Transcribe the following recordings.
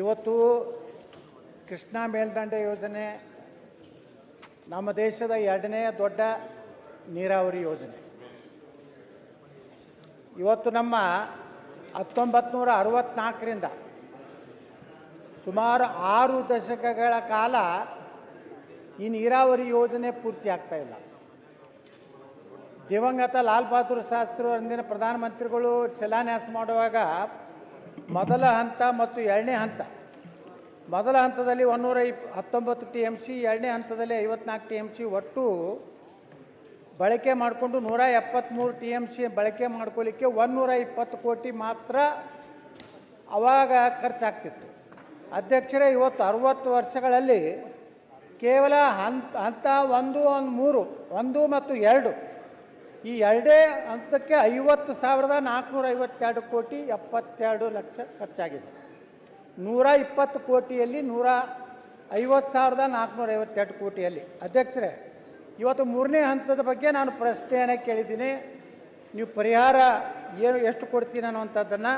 ಇವತ್ತು ಕೃಷ್ಣಾ ಮೇಲ್ದಂಡೆ ಯೋಜನೆ ನಮ್ಮ ದೇಶದ ಎರಡನೇ ದೊಡ್ಡ ನೀರಾವರಿ ಯೋಜನೆ. ಇವತ್ತು ನಮ್ಮ 1964ರಿಂದ ಸುಮಾರು 6 ದಶಕಗಳ ಕಾಲ ಈ ನೀರಾವರಿ ಯೋಜನೆ ಪೂರ್ತಿ ಆಗ್ತಾ ಇಲ್ಲ. ದಿವಂಗತ ಲಾಲ್ ಬಹದ್ದೂರ್ ಶಾಸ್ತ್ರಿ ಅಂದಿನ ಪ್ರಧಾನಮಂತ್ರಿಗಳು ಶಿಲಾನ್ಯಾಸ ಮಾಡುವಾಗ ಮೊದಲ ಹಂತ ಮತ್ತು ಎರಡನೇ ಹಂತ, ಮೊದಲ ಹಂತದಲ್ಲಿ 119 TMC, ಎರಡನೇ ಹಂತದಲ್ಲಿ 54 TMC ಒಟ್ಟು ಬಳಕೆ ಮಾಡಿಕೊಂಡು 173 TMC ಬಳಕೆ ಮಾಡ್ಕೊಳ್ಳಿಕ್ಕೆ 120 ಕೋಟಿ ಮಾತ್ರ ಆವಾಗ ಖರ್ಚಾಗ್ತಿತ್ತು. ಅಧ್ಯಕ್ಷರೇ, ಇವತ್ತು 60 ವರ್ಷಗಳಲ್ಲಿ ಕೇವಲ ಹಂತ 1, 3 ಮತ್ತು 2 ಈ ಎರಡೇ ಹಂತಕ್ಕೆ 50,452 ಕೋಟಿ 72 ಲಕ್ಷ ಖರ್ಚಾಗಿದೆ. 120 ಕೋಟಿಯಲ್ಲಿ 150,452 ಕೋಟಿಯಲ್ಲಿ. ಅಧ್ಯಕ್ಷರೇ, ಇವತ್ತು 3ನೇ ಹಂತದ ಬಗ್ಗೆ ನಾನು ಪ್ರಶ್ನೆಯನ್ನು ಕೇಳಿದ್ದೀನಿ. ನೀವು ಪರಿಹಾರ ಎಷ್ಟು ಕೊಡ್ತೀನಿ ಅನ್ನುವಂಥದ್ದನ್ನು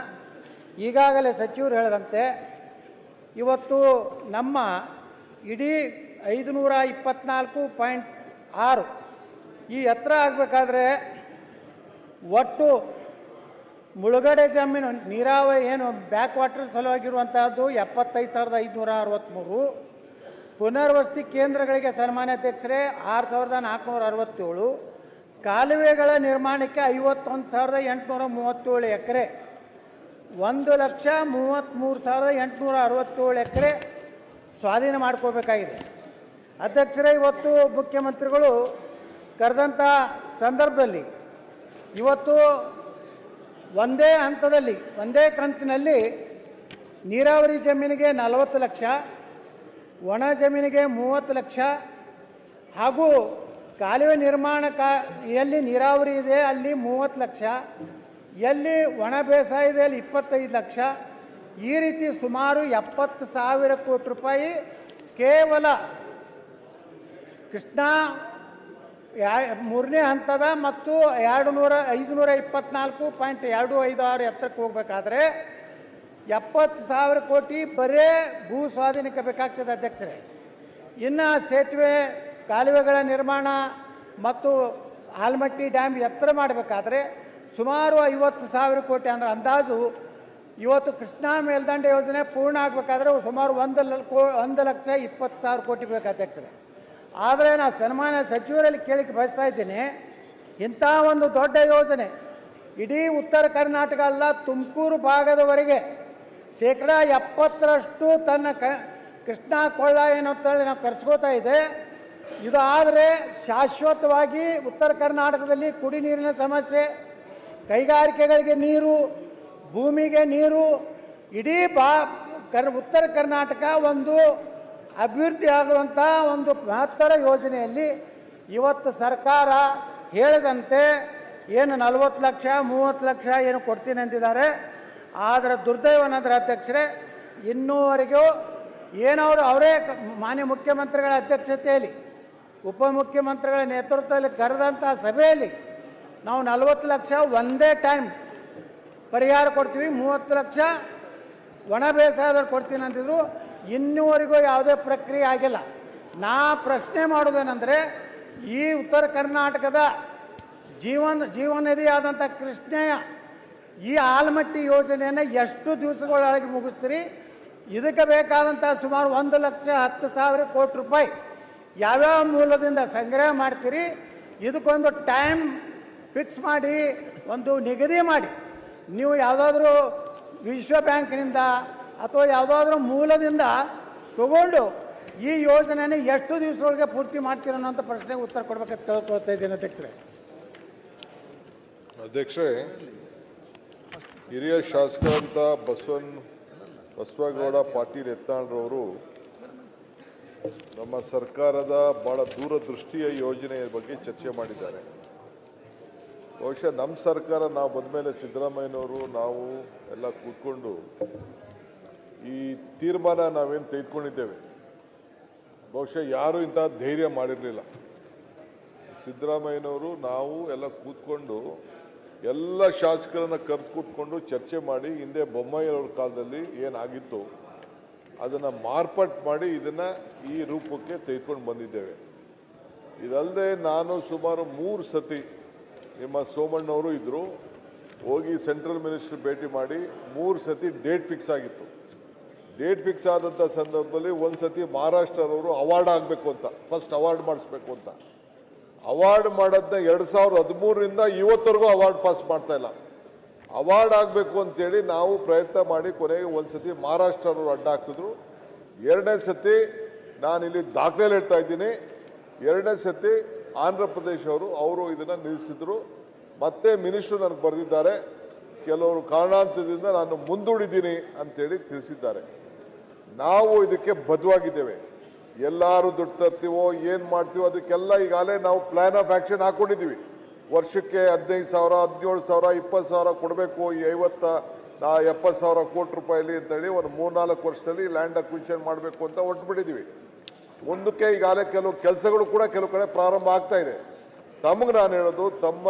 ಈಗಾಗಲೇ ಸಚಿವರು ಹೇಳಿದಂತೆ ಇವತ್ತು ನಮ್ಮ ಇಡೀ 524.6 ಈ ಎತ್ತರ ಆಗಬೇಕಾದ್ರೆ ಒಟ್ಟು ಮುಳುಗಡೆ ಜಮೀನು ನೀರಾವರಿ ಏನು ಬ್ಯಾಕ್ ವಾಟರ್ ಸಲುವಾಗಿರುವಂತಹದ್ದು 75,563, ಪುನರ್ವಸತಿ ಕೇಂದ್ರಗಳಿಗೆ ಸನ್ಮಾನ್ಯ ಅಧ್ಯಕ್ಷರೇ 6,467, ಕಾಲುವೆಗಳ ನಿರ್ಮಾಣಕ್ಕೆ 51,837 ಎಕರೆ, 1,33,867 ಎಕರೆ ಸ್ವಾಧೀನ ಮಾಡ್ಕೋಬೇಕಾಗಿದೆ. ಅಧ್ಯಕ್ಷರೇ, ಇವತ್ತು ಮುಖ್ಯಮಂತ್ರಿಗಳು ಕರೆದಂಥ ಸಂದರ್ಭದಲ್ಲಿ ಇವತ್ತು ಒಂದೇ ಹಂತದಲ್ಲಿ ಒಂದೇ ಕಂತಿನಲ್ಲಿ ನೀರಾವರಿ ಜಮೀನಿಗೆ 40 ಲಕ್ಷ, ಒಣ ಜಮೀನಿಗೆ 30 ಲಕ್ಷ ಹಾಗೂ ಕಾಲುವೆ ನಿರ್ಮಾಣ ಎಲ್ಲಿ ನೀರಾವರಿ ಇದೆ ಅಲ್ಲಿ 30 ಲಕ್ಷ, ಎಲ್ಲಿ ಒಣ ಬೇಸಾಯ ಇದೆ ಅಲ್ಲಿ 25 ಲಕ್ಷ, ಈ ರೀತಿ ಸುಮಾರು 70,000 ಕೋಟಿ ರೂಪಾಯಿ ಕೇವಲ ಕೃಷ್ಣಾ 3ನೇ ಹಂತದ ಮತ್ತು 524.256 ಎತ್ತರಕ್ಕೆ ಹೋಗಬೇಕಾದ್ರೆ 70,000 ಕೋಟಿ ಬರೇ ಭೂ ಸ್ವಾಧೀನಕ್ಕೆ ಬೇಕಾಗ್ತದೆ. ಅಧ್ಯಕ್ಷರೇ, ಇನ್ನು ಸೇತುವೆ ಕಾಲುವೆಗಳ ನಿರ್ಮಾಣ ಮತ್ತು ಆಲಮಟ್ಟಿ ಡ್ಯಾಮ್ ಎತ್ತರ ಮಾಡಬೇಕಾದ್ರೆ ಸುಮಾರು 50,000 ಕೋಟಿ ಅಂದರೆ ಅಂದಾಜು ಇವತ್ತು ಕೃಷ್ಣಾ ಮೇಲ್ದಂಡೆ ಯೋಜನೆ ಪೂರ್ಣ ಆಗಬೇಕಾದ್ರೆ ಸುಮಾರು 1,20,000 ಕೋಟಿ ಬೇಕು. ಅಧ್ಯಕ್ಷರೇ, ಆದರೆ ನಾನು ಸನ್ಮಾನ್ಯ ಸಚಿವರಲ್ಲಿ ಕೇಳಿಕ್ಕೆ ಬಯಸ್ತಾ ಇದ್ದೀನಿ, ಇಂಥ ಒಂದು ದೊಡ್ಡ ಯೋಜನೆ ಇಡೀ ಉತ್ತರ ಕರ್ನಾಟಕ ಅಲ್ಲ ತುಮಕೂರು ಭಾಗದವರೆಗೆ 70% ತನ್ನ ಕೃಷ್ಣಾ ಕೊಳ್ಳ ಏನಂತೇಳಿ ನಾವು ಕರೆಸ್ಕೋತಾ ಇದೆ. ಇದು ಆದರೆ ಶಾಶ್ವತವಾಗಿ ಉತ್ತರ ಕರ್ನಾಟಕದಲ್ಲಿ ಕುಡಿ ನೀರಿನ ಸಮಸ್ಯೆ, ಕೈಗಾರಿಕೆಗಳಿಗೆ ನೀರು, ಭೂಮಿಗೆ ನೀರು, ಇಡೀ ಉತ್ತರ ಕರ್ನಾಟಕ ಒಂದು ಅಭಿವೃದ್ಧಿ ಆಗುವಂಥ ಒಂದು ಮಹತ್ತರ ಯೋಜನೆಯಲ್ಲಿ ಇವತ್ತು ಸರ್ಕಾರ ಹೇಳಿದಂತೆ ಏನು 40 ಲಕ್ಷ 30 ಲಕ್ಷ ಏನು ಕೊಡ್ತೀನಿ ಅಂತಿದ್ದಾರೆ. ಆದರೆ ದುರ್ದೈವನಂದ್ರೆ ಅಧ್ಯಕ್ಷರೇ, ಇನ್ನೂವರೆಗೂ ಏನವರು ಅವರೇ ಮಾನ್ಯ ಮುಖ್ಯಮಂತ್ರಿಗಳ ಅಧ್ಯಕ್ಷತೆಯಲ್ಲಿ ಉಪಮುಖ್ಯಮಂತ್ರಿಗಳ ನೇತೃತ್ವದಲ್ಲಿ ಕರೆದಂಥ ಸಭೆಯಲ್ಲಿ ನಾವು 40 ಲಕ್ಷ ಒಂದೇ ಟೈಮ್ ಪರಿಹಾರ ಕೊಡ್ತೀವಿ, 30 ಲಕ್ಷ ಒಣ ಬೇಸಾಯದವ್ರು ಕೊಡ್ತೀನಿ ಅಂತಿದ್ರು. ಇನ್ನೂವರೆಗೂ ಯಾವುದೇ ಪ್ರಕ್ರಿಯೆ ಆಗಿಲ್ಲ. ನಾ ಪ್ರಶ್ನೆ ಮಾಡೋದೇನೆಂದರೆ, ಈ ಉತ್ತರ ಕರ್ನಾಟಕದ ಜೀವನದಿ ಆದಂಥ ಕೃಷ್ಣೆಯ ಈ ಆಲಮಟ್ಟಿ ಯೋಜನೆಯನ್ನು ಎಷ್ಟು ದಿವಸಗಳೊಳಗೆ ಮುಗಿಸ್ತೀರಿ? ಇದಕ್ಕೆ ಬೇಕಾದಂಥ ಸುಮಾರು 1,10,000 ಕೋಟಿ ರೂಪಾಯಿ ಯಾವ್ಯಾವ ಮೂಲದಿಂದ ಸಂಗ್ರಹ ಮಾಡ್ತೀರಿ? ಇದಕ್ಕೊಂದು ಟೈಮ್ ಫಿಕ್ಸ್ ಮಾಡಿ, ಒಂದು ನಿಗದಿ ಮಾಡಿ, ನೀವು ಯಾವುದಾದ್ರೂ ವಿಶ್ವ ಬ್ಯಾಂಕ್ನಿಂದ ಅಥವಾ ಯಾವುದಾದ್ರೂ ಮೂಲದಿಂದ ತಗೊಂಡು ಈ ಯೋಜನೆಯನ್ನು ಎಷ್ಟು ದಿವಸದೊಳಗೆ ಪೂರ್ತಿ ಮಾಡ್ತೀರ ಅನ್ನೋಂಥ ಪ್ರಶ್ನೆಗೆ ಉತ್ತರ ಕೊಡಬೇಕಂತ ಕೇಳ್ಕೊಳ್ತಾ ಇದ್ದೀನಿ. ಅಧ್ಯಕ್ಷರೇ, ಹಿರಿಯ ಶಾಸಕರಂತ ಬಸವಗೌಡ ಪಾಟೀಲ್ ಯತ್ನಾಳ್ರವರು ನಮ್ಮ ಸರ್ಕಾರದ ಬಹಳ ದೂರದೃಷ್ಟಿಯ ಯೋಜನೆಯ ಬಗ್ಗೆ ಚರ್ಚೆ ಮಾಡಿದ್ದಾರೆ. ಬಹುಶಃ ನಮ್ಮ ಸರ್ಕಾರ ನಾವು ಬಂದಮೇಲೆ ಸಿದ್ದರಾಮಯ್ಯನವರು ನಾವು ಎಲ್ಲ ಕೂತ್ಕೊಂಡು ಈ ತೀರ್ಮಾನ ನಾವೇನು ತೆಗೆದುಕೊಂಡಿದ್ದೇವೆ, ಬಹುಶಃ ಯಾರೂ ಇಂಥ ಧೈರ್ಯ ಮಾಡಿರಲಿಲ್ಲ. ಸಿದ್ದರಾಮಯ್ಯನವರು ನಾವು ಎಲ್ಲ ಕೂತ್ಕೊಂಡು ಎಲ್ಲ ಶಾಸಕರನ್ನು ಕರೆದು ಕೂತ್ಕೊಂಡು ಚರ್ಚೆ ಮಾಡಿ, ಹಿಂದೆ ಬೊಮ್ಮಾಯಿಯವ್ರ ಕಾಲದಲ್ಲಿ ಏನಾಗಿತ್ತು ಅದನ್ನು ಮಾರ್ಪಾಟ್ ಮಾಡಿ ಇದನ್ನು ಈ ರೂಪಕ್ಕೆ ತೆಗೆದುಕೊಂಡು ಬಂದಿದ್ದೇವೆ. ಇದಲ್ಲದೆ ನಾನು ಸುಮಾರು 3 ಸತಿ ನಿಮ್ಮ ಸೋಮಣ್ಣವರು ಇದ್ದರು, ಹೋಗಿ ಸೆಂಟ್ರಲ್ ಮಿನಿಸ್ಟರ್ ಭೇಟಿ ಮಾಡಿ 3 ಸತಿ ಡೇಟ್ ಫಿಕ್ಸ್ ಆಗಿತ್ತು. ಡೇಟ್ ಫಿಕ್ಸ್ ಆದಂಥ ಸಂದರ್ಭದಲ್ಲಿ ಒಂದು ಸತಿ ಮಹಾರಾಷ್ಟ್ರದವರು ಅವಾರ್ಡ್ ಆಗಬೇಕು ಅಂತ, ಫಸ್ಟ್ ಅವಾರ್ಡ್ ಮಾಡಿಸ್ಬೇಕು ಅಂತ ಅವಾರ್ಡ್ ಮಾಡೋದನ್ನ 2013ರಿಂದ ಇವತ್ತವರೆಗೂ ಅವಾರ್ಡ್ ಪಾಸ್ ಮಾಡ್ತಾ ಇಲ್ಲ. ಅವಾರ್ಡ್ ಆಗಬೇಕು ಅಂತೇಳಿ ನಾವು ಪ್ರಯತ್ನ ಮಾಡಿ ಕೊನೆಗೆ ಒಂದು ಸತಿ ಮಹಾರಾಷ್ಟ್ರದವರು ಅಡ್ಡ ಹಾಕಿದ್ರು. 2ನೇ ಸತಿ ನಾನಿಲ್ಲಿ ದಾಖಲೆ ಹೇಳ್ತಾ ಇದ್ದೀನಿ, 2ನೇ ಸತಿ ಆಂಧ್ರ ಪ್ರದೇಶ್ ಅವರು ಇದನ್ನು ನಿಲ್ಲಿಸಿದ್ರು. ಮತ್ತೆ ಮಿನಿಸ್ಟ್ರು ನನಗೆ ಬರೆದಿದ್ದಾರೆ, ಕೆಲವರು ಕಾರಣಾಂತರದಿಂದ ನಾನು ಮುಂದೂಡಿದ್ದೀನಿ ಅಂತೇಳಿ ತಿಳಿಸಿದ್ದಾರೆ. ನಾವು ಇದಕ್ಕೆ ಬದ್ಧವಾಗಿದ್ದೇವೆ. ಎಲ್ಲರೂ ದುಡ್ಡು ತರ್ತೀವೋ ಏನು ಮಾಡ್ತೀವೋ ಅದಕ್ಕೆಲ್ಲ ಈಗಾಗಲೇ ನಾವು ಪ್ಲಾನ್ ಆಫ್ ಆ್ಯಕ್ಷನ್ ಹಾಕ್ಕೊಂಡಿದ್ದೀವಿ. ವರ್ಷಕ್ಕೆ 15,000, 17,000, 20,000 ಕೊಡಬೇಕು, ಈ 70,000 ಕೋಟಿ ರೂಪಾಯಿಲಿ ಅಂತೇಳಿ ಒಂದು 3-4 ವರ್ಷದಲ್ಲಿ ಲ್ಯಾಂಡ್ ಅಕ್ವಿಷನ್ ಮಾಡಬೇಕು ಅಂತ ಹೊರಟುಬಿಟ್ಟಿದ್ದೀವಿ. ಮುಂದಕ್ಕೆ ಈಗಾಗಲೇ ಕೆಲವು ಕೆಲಸಗಳು ಕೂಡ ಕೆಲವು ಕಡೆ ಪ್ರಾರಂಭ ಆಗ್ತಾ ಇದೆ. ತಮಗೆ ನಾನು ಹೇಳೋದು, ತಮ್ಮ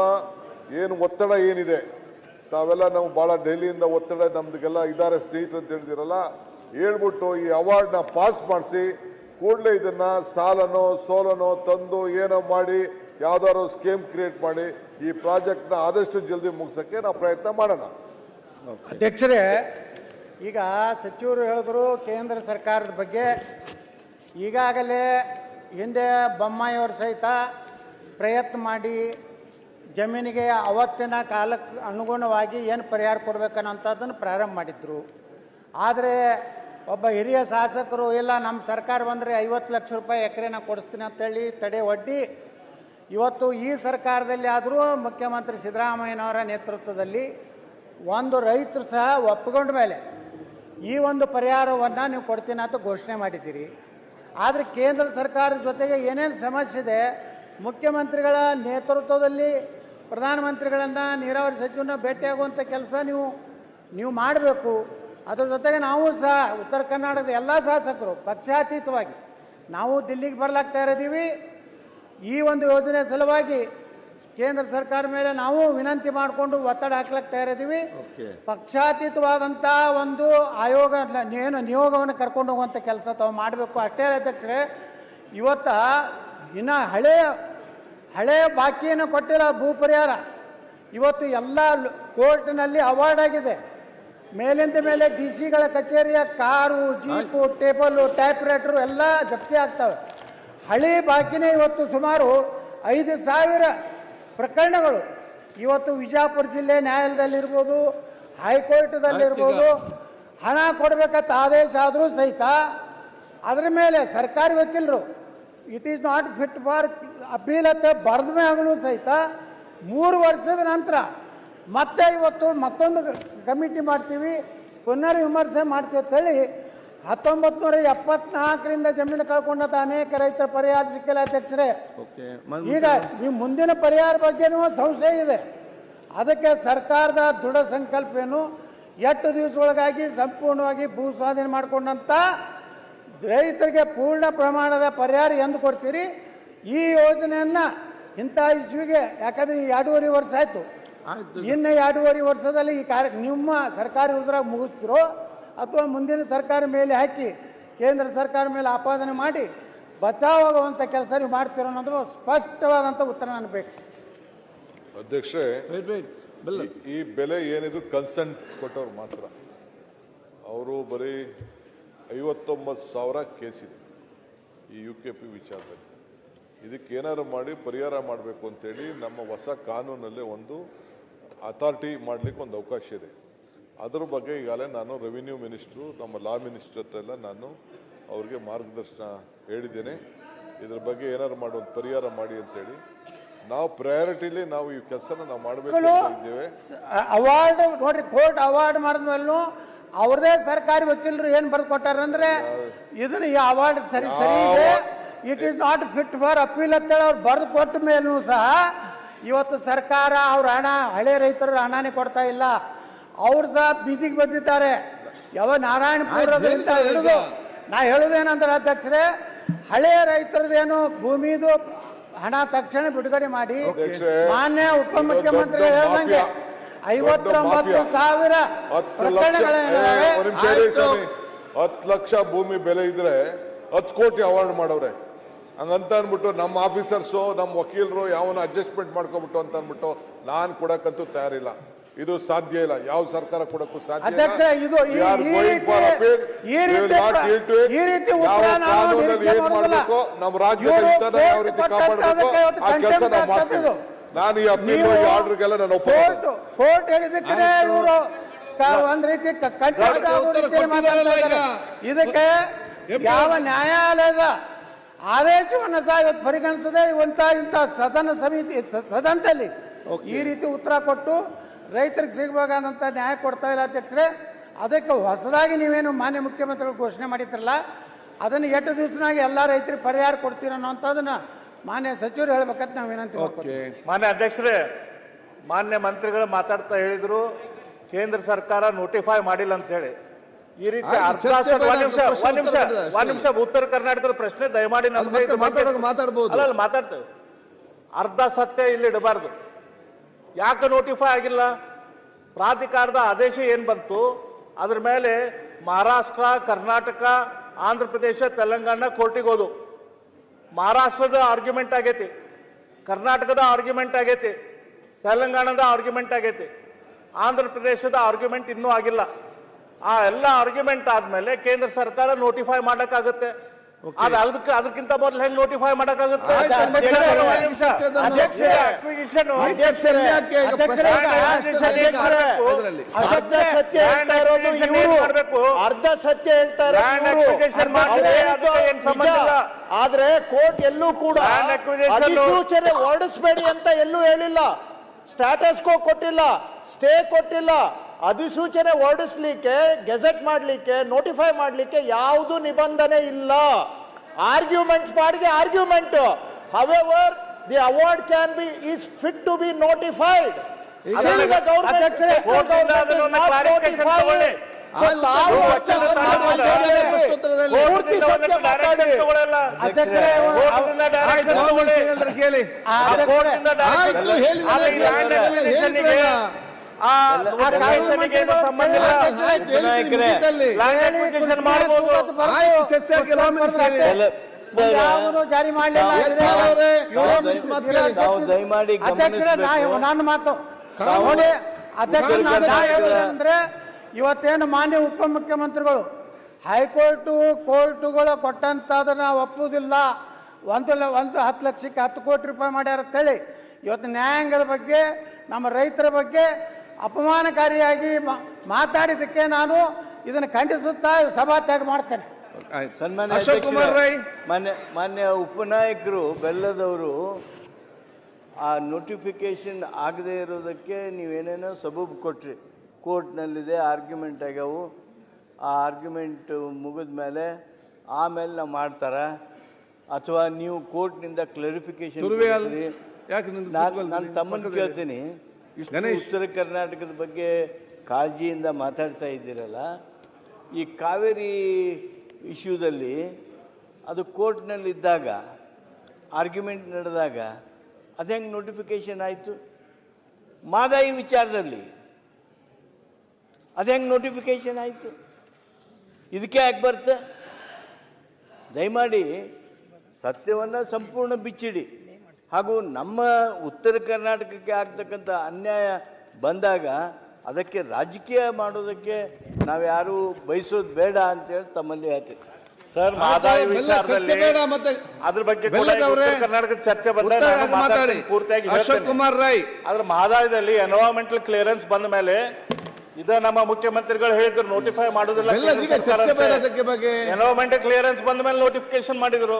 ಏನು ಒತ್ತಡ ಏನಿದೆ, ತಾವೆಲ್ಲ ನಾವು ಭಾಳ ಡೆಲ್ಲಿಯಿಂದ ಒತ್ತಡ ನಮ್ದಕ್ಕೆಲ್ಲ ಇದ್ದಾರೆ ಸ್ನೇಹಿತರು ಅಂತ ಹೇಳಿದಿರಲ್ಲ, ಹೇಳ್ಬಿಟ್ಟು ಈ ಅವಾರ್ಡ್ನ ಪಾಸ್ ಮಾಡಿಸಿ ಕೂಡಲೇ ಇದನ್ನು ಸಾಲನೋ ಸೋಲನೋ ತಂದು ಏನೋ ಮಾಡಿ ಯಾವ್ದಾದ್ರು ಸ್ಕೀಮ್ ಕ್ರಿಯೇಟ್ ಮಾಡಿ ಈ ಪ್ರಾಜೆಕ್ಟ್ನ ಆದಷ್ಟು ಜಲ್ದಿ ಮುಗಿಸೋಕ್ಕೆ ನಾವು ಪ್ರಯತ್ನ ಮಾಡೋಣ. ಅಧ್ಯಕ್ಷರೇ, ಈಗ ಸಚಿವರು ಹೇಳಿದ್ರು ಕೇಂದ್ರ ಸರ್ಕಾರದ ಬಗ್ಗೆ. ಈಗಾಗಲೇ ಹಿಂದೆ ಬೊಮ್ಮಾಯಿಯವರು ಸಹಿತ ಪ್ರಯತ್ನ ಮಾಡಿ ಜಮೀನಿಗೆ ಅವತ್ತಿನ ಕಾಲಕ್ಕೆ ಅನುಗುಣವಾಗಿ ಏನು ಪರಿಹಾರ ಕೊಡಬೇಕನ್ನೋಂಥದ್ದನ್ನು ಪ್ರಾರಂಭ ಮಾಡಿದ್ರು. ಆದರೆ ಒಬ್ಬ ಹಿರಿಯ ಶಾಸಕರು ಇಲ್ಲ ನಮ್ಮ ಸರ್ಕಾರ ಬಂದರೆ 50 ಲಕ್ಷ ರೂಪಾಯಿ ಎಕರೆನ ಕೊಡಿಸ್ತೀನಿ ಅಂತೇಳಿ ತಡೆ ಒಡ್ಡಿ ಇವತ್ತು ಈ ಸರ್ಕಾರದಲ್ಲಿ ಆದರೂ ಮುಖ್ಯಮಂತ್ರಿ ಸಿದ್ದರಾಮಯ್ಯನವರ ನೇತೃತ್ವದಲ್ಲಿ ಒಂದು ರೈತರು ಸಹ ಒಪ್ಪಿಕೊಂಡ ಮೇಲೆ ಈ ಒಂದು ಪರಿಹಾರವನ್ನು ನೀವು ಕೊಡ್ತೀನಿ ಅಂತ ಘೋಷಣೆ ಮಾಡಿದ್ದೀರಿ. ಆದರೆ ಕೇಂದ್ರ ಸರ್ಕಾರದ ಜೊತೆಗೆ ಏನೇನು ಸಮಸ್ಯೆ ಇದೆ, ಮುಖ್ಯಮಂತ್ರಿಗಳ ನೇತೃತ್ವದಲ್ಲಿ ಪ್ರಧಾನಮಂತ್ರಿಗಳನ್ನು ನೀರಾವರಿ ಸಚಿವರನ್ನ ಭೇಟಿಯಾಗುವಂಥ ಕೆಲಸ ನೀವು ಮಾಡಬೇಕು. ಅದ್ರ ಜೊತೆಗೆ ನಾವು ಸಹ ಉತ್ತರ ಕರ್ನಾಟಕದ ಎಲ್ಲ ಶಾಸಕರು ಪಕ್ಷಾತೀತವಾಗಿ ನಾವು ದಿಲ್ಲಿಗೆ ಬರ್ಲಾಗ್ತಾ ಇದ್ದೀವಿ. ಈ ಒಂದು ಯೋಜನೆ ಸಲುವಾಗಿ ಕೇಂದ್ರ ಸರ್ಕಾರ ಮೇಲೆ ನಾವು ವಿನಂತಿ ಮಾಡಿಕೊಂಡು ಒತ್ತಡ ಹಾಕ್ಲಾಗ್ತಾ ಇದ್ದೀವಿ. ಪಕ್ಷಾತೀತವಾದಂಥ ಒಂದು ಆಯೋಗ ಏನು ನಿಯೋಗವನ್ನು ಕರ್ಕೊಂಡು ಹೋಗುವಂಥ ಕೆಲಸ ತಾವು ಮಾಡಬೇಕು. ಅಷ್ಟೇ ಅಧ್ಯಕ್ಷರೇ, ಇವತ್ತ ಇನ್ನು ಹಳೆಯ ಬಾಕಿಯನ್ನು ಕೊಟ್ಟಿಲ್ಲ ಭೂ ಪರಿಹಾರ. ಇವತ್ತು ಎಲ್ಲ ಕೋರ್ಟ್ನಲ್ಲಿ ಅವಾರ್ಡ್ ಆಗಿದೆ. ಮೇಲಿಂದ ಮೇಲೆ DC ಗಳ ಕಚೇರಿಯ car, jeep, table, type writer ಎಲ್ಲ ಜಪ್ತಿ ಆಗ್ತವೆ. ಹಳಿ ಬಾಕಿನೇ ಇವತ್ತು ಸುಮಾರು 5,000 ಪ್ರಕರಣಗಳು ಇವತ್ತು ವಿಜಯಪುರ ಜಿಲ್ಲೆ ನ್ಯಾಯಾಲಯದಲ್ಲಿರ್ಬೋದು, ಹೈಕೋರ್ಟ್ದಲ್ಲಿರ್ಬೋದು ಹಣ ಕೊಡಬೇಕಂತ ಆದೇಶ ಆದರೂ ಸಹಿತ ಅದರ ಮೇಲೆ ಸರ್ಕಾರಿ ವಕೀಲರು it is not fit for appeal ಅಂತ ಬರೆದ ಮೇಲೂ ಸಹಿತ 3 ವರ್ಷದ ನಂತರ ಮತ್ತೆ ಇವತ್ತು ಮತ್ತೊಂದು ಕಮಿಟಿ ಮಾಡ್ತೀವಿ, ಪುನರ್ ವಿಮರ್ಶೆ ಮಾಡ್ತೀವಿ ಅಂತೇಳಿ 1974ರಿಂದ ಜಮೀನು ಕಳ್ಕೊಂಡಂತ ಅನೇಕ ರೈತರ ಪರಿಹಾರ ಸಿಕ್ಕಿಲ್ಲ ಅಧ್ಯಕ್ಷರೇ. ಈಗ ಈ ಮುಂದಿನ ಪರಿಹಾರ ಬಗ್ಗೆನೂ ಸಂಶಯ ಇದೆ. ಅದಕ್ಕೆ ಸರ್ಕಾರದ ದೃಢ ಸಂಕಲ್ಪ ಏನು, 8 ದಿವಸದೊಳಗಾಗಿ ಸಂಪೂರ್ಣವಾಗಿ ಭೂ ಸ್ವಾಧೀನ ಮಾಡಿಕೊಂಡಂತ ರೈತರಿಗೆ ಪೂರ್ಣ ಪ್ರಮಾಣದ ಪರಿಹಾರ ಎಂದು ಕೊಡ್ತೀರಿ. ಈ ಯೋಜನೆಯನ್ನು ಇಂಥ ಇಶ್ಯೂಗೆ, ಯಾಕಂದರೆ 2.5 ವರ್ಷ ಆಯಿತು, ಇನ್ನು 2.5 ವರ್ಷದಲ್ಲಿ ಈ ನಿಮ್ಮ ಸರ್ಕಾರಿ ಉದ್ರಾಗ ಮುಗಿಸ್ತಿರೋ ಅಥವಾ ಮುಂದಿನ ಸರ್ಕಾರ ಮೇಲೆ ಹಾಕಿ ಕೇಂದ್ರ ಸರ್ಕಾರ ಮೇಲೆ ಆಪಾದನೆ ಮಾಡಿ ಬಚಾವಾಗುವಂಥ ಕೆಲಸ ನೀವು ಮಾಡ್ತಿರೋ ಅನ್ನೋದು ಸ್ಪಷ್ಟವಾದಂಥ ಉತ್ತರ ನನಗೆ ಬೇಕು. ಅಧ್ಯಕ್ಷರೇ, ಈ ಬೆಲೆ ಏನಿದು ಕನ್ಸೆಂಟ್ ಕೊಟ್ಟವ್ರು ಮಾತ್ರ, ಅವರು ಬರೀ 59,000 ಕೇಸಿದೆ ಈ UKP ವಿಚಾರದಲ್ಲಿ. ಇದಕ್ಕೆ ಏನಾದ್ರು ಮಾಡಿ ಪರಿಹಾರ ಮಾಡಬೇಕು ಅಂತೇಳಿ ನಮ್ಮ ಹೊಸ ಕಾನೂನಲ್ಲಿ ಒಂದು ಅಥಾರಿಟಿ ಮಾಡಲಿಕ್ಕೆ ಒಂದು ಅವಕಾಶ ಇದೆ. ಅದ್ರ ಬಗ್ಗೆ ಈಗಾಗಲೇ ನಾನು ರೆವಿನ್ಯೂ ಮಿನಿಸ್ಟ್ರು, ನಮ್ಮ ಲಾ ಮಿನಿಸ್ಟ್ರ್ ಹತ್ರ ಎಲ್ಲ ನಾನು ಅವ್ರಿಗೆ ಮಾರ್ಗದರ್ಶನ ಹೇಳಿದ್ದೇನೆ. ಇದ್ರ ಬಗ್ಗೆ ಏನಾದ್ರು ಮಾಡಿ ಒಂದು ಪರಿಹಾರ ಮಾಡಿ ಅಂತೇಳಿ ನಾವು ಪ್ರಯಾರಿಟಿಲಿ ನಾವು ಈ ಕೆಲಸನ ನಾವು ಮಾಡಬೇಕು ಇದ್ದೇವೆ. ಅವಾರ್ಡ್ ನೋಡ್ರಿ, ಕೋರ್ಟ್ ಅವಾರ್ಡ್ ಮಾಡಿದ್ಮೇಲೂ ಅವ್ರದೇ ಸರ್ಕಾರಿ ವಕೀಲರು ಏನು ಬರೆದು ಕೊಟ್ಟಾರಂದ್ರೆ ಇದನ್ನ ಈ ಅವಾರ್ಡ್ ಸರಿ ಇದೆ, it is not fit for appeal ಅಂತೇಳಿ ಅವ್ರು ಬರೆದು ಕೊಟ್ಟ ಮೇಲೂ ಸಹ ಇವತ್ತು ಸರ್ಕಾರ ಅವ್ರ ಹಣ, ಹಳೆ ರೈತರು ಹಣನೇ ಕೊಡ್ತಾ ಇಲ್ಲ. ಅವ್ರು ಸಹ ಬೀದಿಗೆ ಬಂದಿದ್ದಾರೆ. ಯಾವ ನಾರಾಯಣಪುರದಿಂದ ಹಿಡಿದು ನಾ ಹೇಳುದೇನಂದ್ರೆ ಅಧ್ಯಕ್ಷರೇ, ಹಳೆ ರೈತರದೇನು ಭೂಮಿದು ಹಣ ತಕ್ಷಣ ಬಿಡುಗಡೆ ಮಾಡಿ ಮಾನ್ಯ ಉಪಮುಖ್ಯಮಂತ್ರಿ ಹೇಳಿದಂಗೆ 59,000 ಪ್ರಕರಣಗಳೇನಿವೆ 10 ಲಕ್ಷ ಭೂಮಿ ಬೆಲೆ ಇದ್ರೆ 10 ಕೋಟಿ ಅವಾರ್ಡ್ ಮಾಡವ್ರೆ. ಹಂಗಂತ ಅಂದ್ಬಿಟ್ಟು ನಮ್ಮ ಆಫೀಸರ್ಸು ನಮ್ಮ ವಕೀಲರು ಯಾವನ ಅಡ್ಜಸ್ಟ್ಮೆಂಟ್ ಮಾಡ್ಕೊಂಡ್ಬಿಟ್ಟು ಅಂತ ಅಂದ್ಬಿಟ್ಟು ನಾನು ಕೊಡಕ್ಕಂತೂ ತಯಾರಿಲ್ಲ. ಇದು ಸಾಧ್ಯ ಇಲ್ಲ, ಯಾವ ಸರ್ಕಾರ ಕೊಡಕ್ಕೂ ಸಾಧ್ಯ ಇಲ್ಲ. ಅಧ್ಯಕ್ಷ, ಇದು ಈ ರೀತಿ ಉತ್ತರ ನಾವು ನಿರೀಕ್ಷೆ ಮಾಡೋದಿಲ್ಲ. ನಮ್ಮ ರಾಜ್ಯದ ಹಿತನ ಯಾವ ರೀತಿ ಕಾಪಾಡಬೇಕು ಆ ಕೆಲಸ ನಾವು ಮಾಡ್ತೀವಿ. ನಾನು ಈ ಅಪೀಲ್ ಆರ್ಡರ್ಗೆಲ್ಲ ನಾನು ಒಪ್ಪಿಕೊಂಡು ಕೋರ್ಟ್ ಹೇಳಿದ್ದಕ್ಕೆ ಇವರು ಒಂದ್ ರೀತಿ ಇದಕ್ಕೆ ಯಾವ ನ್ಯಾಯಾಲಯದ ಆದೇಶವನ್ನು ಸಹ ಇವತ್ತು ಪರಿಗಣಿಸದೆ ಇಂಥ ಸದನ ಸಮಿತಿ ಸದನದಲ್ಲಿ ಈ ರೀತಿ ಉತ್ತರ ಕೊಟ್ಟು ರೈತರಿಗೆ ಸಿಗಬೇಕಾದಂಥ ನ್ಯಾಯ ಕೊಡ್ತಾ ಇಲ್ಲ ಅಧ್ಯಕ್ಷರೇ. ಅದಕ್ಕೆ ಹೊಸದಾಗಿ ನೀವೇನು ಮಾನ್ಯ ಮುಖ್ಯಮಂತ್ರಿಗಳು ಘೋಷಣೆ ಮಾಡಿದ್ರಲ್ಲ, ಅದನ್ನು 8 ದಿವಸನಾಗಿ ಎಲ್ಲ ರೈತರಿಗೆ ಪರಿಹಾರ ಕೊಡ್ತೀರ ಅನ್ನೋಂಥದ್ದನ್ನ ಮಾನ್ಯ ಸಚಿವರು ಹೇಳ್ಬೇಕಂತ ನಾವು ವಿನಂತಿ ಮಾಡ್ತೀವಿ. ಮಾನ್ಯ ಅಧ್ಯಕ್ಷರೇ, ಮಾನ್ಯ ಮಂತ್ರಿಗಳು ಮಾತಾಡ್ತಾ ಹೇಳಿದ್ರು ಕೇಂದ್ರ ಸರ್ಕಾರ ನೋಟಿಫೈ ಮಾಡಿಲ್ಲ ಅಂತ ಹೇಳಿ. ಈ ರೀತಿ ಒಂದ್ ನಿಮಿಷ ಉತ್ತರ ಕರ್ನಾಟಕದ ಪ್ರಶ್ನೆ ದಯಮಾಡಿ ಮಾತಾಡ್ತೇವೆ. ಅರ್ಧ ಸತ್ಯ ಇಲ್ಲಿ ಇಡಬಾರ್ದು. ಯಾಕೆ ನೋಟಿಫೈ ಆಗಿಲ್ಲ? ಪ್ರಾಧಿಕಾರದ ಆದೇಶ ಏನ್ ಬಂತು ಅದ್ರ ಮೇಲೆ ಮಹಾರಾಷ್ಟ್ರ, ಕರ್ನಾಟಕ, ಆಂಧ್ರ ಪ್ರದೇಶ, ತೆಲಂಗಾಣ ಕೋರ್ಟಿಗೆ ಹೋದು. ಮಹಾರಾಷ್ಟ್ರದ ಆರ್ಗ್ಯುಮೆಂಟ್ ಆಗೈತಿ, ಕರ್ನಾಟಕದ ಆರ್ಗ್ಯುಮೆಂಟ್ ಆಗೈತಿ, ತೆಲಂಗಾಣದ ಆರ್ಗ್ಯುಮೆಂಟ್ ಆಗೈತಿ, ಆಂಧ್ರ ಪ್ರದೇಶದ ಆರ್ಗ್ಯುಮೆಂಟ್ ಇನ್ನೂ ಆಗಿಲ್ಲ. ಆ ಎಲ್ಲ ಆರ್ಗ್ಯುಮೆಂಟ್ ಆದ್ಮೇಲೆ ಕೇಂದ್ರ ಸರ್ಕಾರ ನೋಟಿಫೈ ಮಾಡಕ್ಕಾಗುತ್ತೆ. ಅದಕ್ಕಿಂತ ಮೊದಲು ಹೆಂಗ್ ನೋಟಿಫೈ ಮಾಡಕ್ಕಾಗುತ್ತೆ? ಅರ್ಧ ಸತ್ಯ ಹೇಳ್ತಾರೆ. ಆದ್ರೆ ಕೋರ್ಟ್ ಎಲ್ಲೂ ಕೂಡ ಅಧಿಸೂಚನೆ ಹೊರಡಿಸಬೇಡಿ ಅಂತ ಎಲ್ಲೂ ಹೇಳಿಲ್ಲ. ಸ್ಟಾಟಸ್ ಕೋ ಕೊಟ್ಟಿಲ್ಲ, ಸ್ಟೇ ಕೊಟ್ಟಿಲ್ಲ. ಅಧಿಸೂಚನೆ ಹೊರಡಿಸ್ಲಿಕ್ಕೆ, ಗೆಜೆಟ್ ಮಾಡ್ಲಿಕ್ಕೆ, ನೋಟಿಫೈ ಮಾಡ್ಲಿಕ್ಕೆ ಯಾವುದು ನಿಬಂಧನೆ ಇಲ್ಲ. ಆರ್ಗ್ಯುಮೆಂಟ್ ಪಾಡಿಗೆ argument. However the award can be is fit to be notified. ಜಾರಿ ಮಾಡಲಿಲ್ಲ. ನನ್ನ ಮಾತು ಅಂದ್ರೆ ಇವತ್ತೇನು ಮಾನ್ಯ ಉಪಮುಖ್ಯಮಂತ್ರಿಗಳು ಕೋರ್ಟುಗಳು ಕೊಟ್ಟಂತದನ್ನ ಒಪ್ಪುವುದಿಲ್ಲ. 10 ಲಕ್ಷಕ್ಕೆ 10 ಕೋಟಿ ರೂಪಾಯಿ ಮಾಡ್ಯಾರ ಅಂತೇಳಿ ಇವತ್ತು ನ್ಯಾಯಾಂಗದ ಬಗ್ಗೆ, ನಮ್ಮ ರೈತರ ಬಗ್ಗೆ ಅಪಮಾನಕಾರಿಯಾಗಿ ಮಾತಾಡಿದ್ದಕ್ಕೆ ನಾನು ಇದನ್ನು ಖಂಡಿಸುತ್ತಾ ಸಭಾತ್ಯಾಗ ಮಾಡ್ತೇನೆ. ಸನ್ಮಾನ್ಯ ಅಶೋಕ್ ಕುಮಾರ್ ರೈ, ಮಾನ್ಯ ಉಪನಾಯಕರು ಬೆಲ್ಲದವರು ಆ ನೋಟಿಫಿಕೇಶನ್ ಆಗದೆ ಇರೋದಕ್ಕೆ ನೀವೇನೇನೋ ಸಬೂಬು ಕೊಟ್ರಿ. ಕೋರ್ಟ್ನಲ್ಲಿದೆ, ಆರ್ಗ್ಯುಮೆಂಟ್ ಆಗ್ಯಾವು, ಆ ಆರ್ಗ್ಯುಮೆಂಟ್ ಮುಗಿದ ಮೇಲೆ ಆಮೇಲೆ ನಾವು ಮಾಡ್ತಾರ, ಅಥವಾ ನೀವು ಕೋರ್ಟ್ನಿಂದ ಕ್ಲಾರಿಫಿಕೇಶನ್. ನಾನು ತಮ್ಮನ್ನು ಕೇಳ್ತೀನಿ, ಉತ್ತರ ಕರ್ನಾಟಕದ ಬಗ್ಗೆ ಕಾಳಜಿಯಿಂದ ಮಾತಾಡ್ತಾ ಇದ್ದೀರಲ್ಲ, ಈ ಕಾವೇರಿ ಇಶ್ಯೂದಲ್ಲಿ ಅದು ಕೋರ್ಟ್ನಲ್ಲಿದ್ದಾಗ, ಆರ್ಗ್ಯುಮೆಂಟ್ ನಡೆದಾಗ ಅದು ಹೆಂಗೆ ನೋಟಿಫಿಕೇಶನ್ ಆಯಿತು? ಮಾದಾಯಿ ವಿಚಾರದಲ್ಲಿ ಅದು ಹೆಂಗೆ ನೋಟಿಫಿಕೇಶನ್ ಆಯಿತು? ಇದಕ್ಕೆ ಯಾಕೆ ಬರುತ್ತೆ? ದಯಮಾಡಿ ಸತ್ಯವನ್ನು ಸಂಪೂರ್ಣ ಬಿಚ್ಚಿಡಿ. ಹಾಗೂ ನಮ್ಮ ಉತ್ತರ ಕರ್ನಾಟಕಕ್ಕೆ ಆಗ್ತಕ್ಕಂಥ ಅನ್ಯಾಯ ಬಂದಾಗ ಅದಕ್ಕೆ ರಾಜಕೀಯ ಮಾಡೋದಕ್ಕೆ ನಾವ್ಯಾರು ಬಯಸೋದು ಬೇಡ ಅಂತೇಳಿ ತಮ್ಮಲ್ಲಿ ಹೇಳ್ತೀವಿ. ಸರ್, ಮಾದಾಯಿ ವಿಚಾರದಲ್ಲಿ ಅದ್ರ ಬಗ್ಗೆ ಕರ್ನಾಟಕದ ಚರ್ಚೆ ಬಂದಾಗ ಪೂರ್ತಿಯಾಗಿ ಅಶೋಕ್ ಕುಮಾರ್ ರೈ, ಆದ್ರೆ ಮಹದಾಯಿದಲ್ಲಿ ಎನ್ವೈರನ್ಮೆಂಟಲ್ ಕ್ಲಿಯರೆನ್ಸ್ ಬಂದ ಮೇಲೆ ಇದ ನಮ್ಮ ಮುಖ್ಯಮಂತ್ರಿಗಳು ಹೇಳಿದ್ರು ನೋಟಿಫೈ ಮಾಡೋದಿಲ್ಲ. ಎನ್ವೈರನ್ಮೆಂಟಲ್ ಕ್ಲಿಯರೆನ್ಸ್ ಬಂದ ಮೇಲೆ ನೋಟಿಫಿಕೇಶನ್ ಮಾಡಿದ್ರು.